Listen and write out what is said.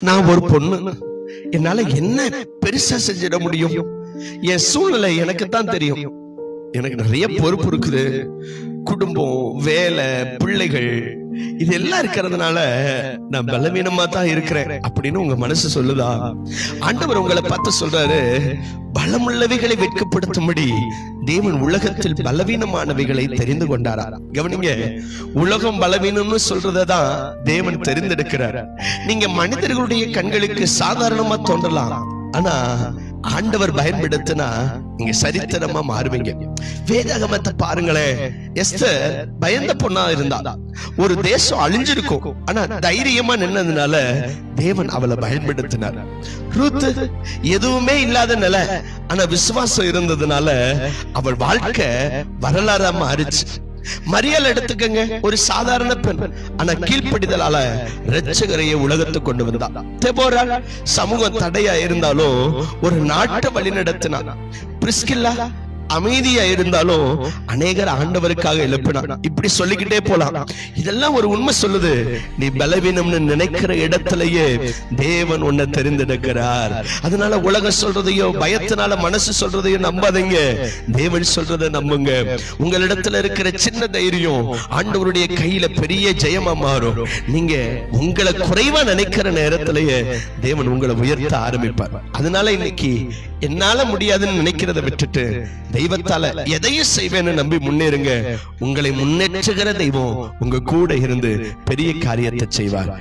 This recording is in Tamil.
நான் ஒரு பொண்ணு, என்னால என்ன பெருசா செஞ்சிட முடியும்? என் சூழ்நிலை எனக்கு தான் தெரியும். எனக்கு நிறைய பொறுப்பு இருக்குது, குடும்பம், வேலை, பிள்ளைகள், இது எல்லாம் இருக்கிறதுனால நான் பலவீனமா தான் இருக்கிறேன் அப்படின்னு உங்க மனசு சொல்லுதா? ஆண்டவர் உங்களை பார்த்து சொல்றாரு, பலமுள்ளவைகளை வெட்கப்படுத்தும்படி தேவன் உலகத்தில் பலவீனமானவைகளை தெரிந்து கொண்டாரா. கவனிங்க, உலகம் பலவீனம்னு சொல்றதான் தேவன் தெரிந்தெடுக்கிறார். நீங்க மனிதர்களுடைய கண்களுக்கு சாதாரணமா தோன்றலாம், ஆனா ஆண்டவர் பயன்படுத்தினா நீங்க சரித்திரமா மாறுவீங்க. வேதாகமத்தை பாருங்களேன். எஸ்தர் பயந்த பொண்ணா இருந்தா, ஒரு தேசம் அழிஞ்சிருக்கும், ஆனா தைரியமா நின்னதுனால தேவன் அவளை பயன்படுத்தினார். ரூத் எதுவுமே இல்லாத நிலை, ஆனா விசுவாசம் இருந்ததுனால அவள் வாழ்க்கை வரலாறா மாறிச்சு. மரியாள் எடுத்துக்கங்க, ஒரு சாதாரண பெண், ஆனா கீழ்ப்படிதலால இரட்சகரையை உலகத்துக்கு கொண்டு வந்தா. தெபோரா சமூகம் தடையா இருந்தாலும் ஒரு நாட்டை வழி நடத்தினா. பிரிஸ்கில்லா அமைதியா இருந்தாலும் அநேகர் ஆண்டவருக்காக எழுப்பினார். இப்படி சொல்லிக்கிட்டே போலாம். இதெல்லாம் ஒரு உண்மை சொல்லுது, நீ பலவீனம்னு நினைக்கிற இடத்திலேயே தேவன் உன்னை தெரிந்தெடுக்கிறார். அதனால உலகம் சொல்றதையோ பயத்தினால மனசு சொல்றதையோ நம்பாதீங்க, தேவன் சொல்றதை நம்புங்க. உங்களிடத்துல இருக்கிற சின்ன தைரியம் ஆண்டவருடைய கையில பெரிய ஜெயமா மாறும். நீங்க உங்களை குறைவா நினைக்கிற நேரத்திலேயே தேவன் உங்களை உயர்த்த ஆரம்பிப்பார். அதனால இன்னைக்கு என்னால முடியாதுன்னு நினைக்கிறத விட்டுட்டு தெய்வத்தால எதையும் செய்வேன்னு நம்பி முன்னேறுங்க. உங்களை முன்னேற்றுகிற தெய்வம் உங்க கூட இருந்து பெரிய காரியத்தை செய்வார்.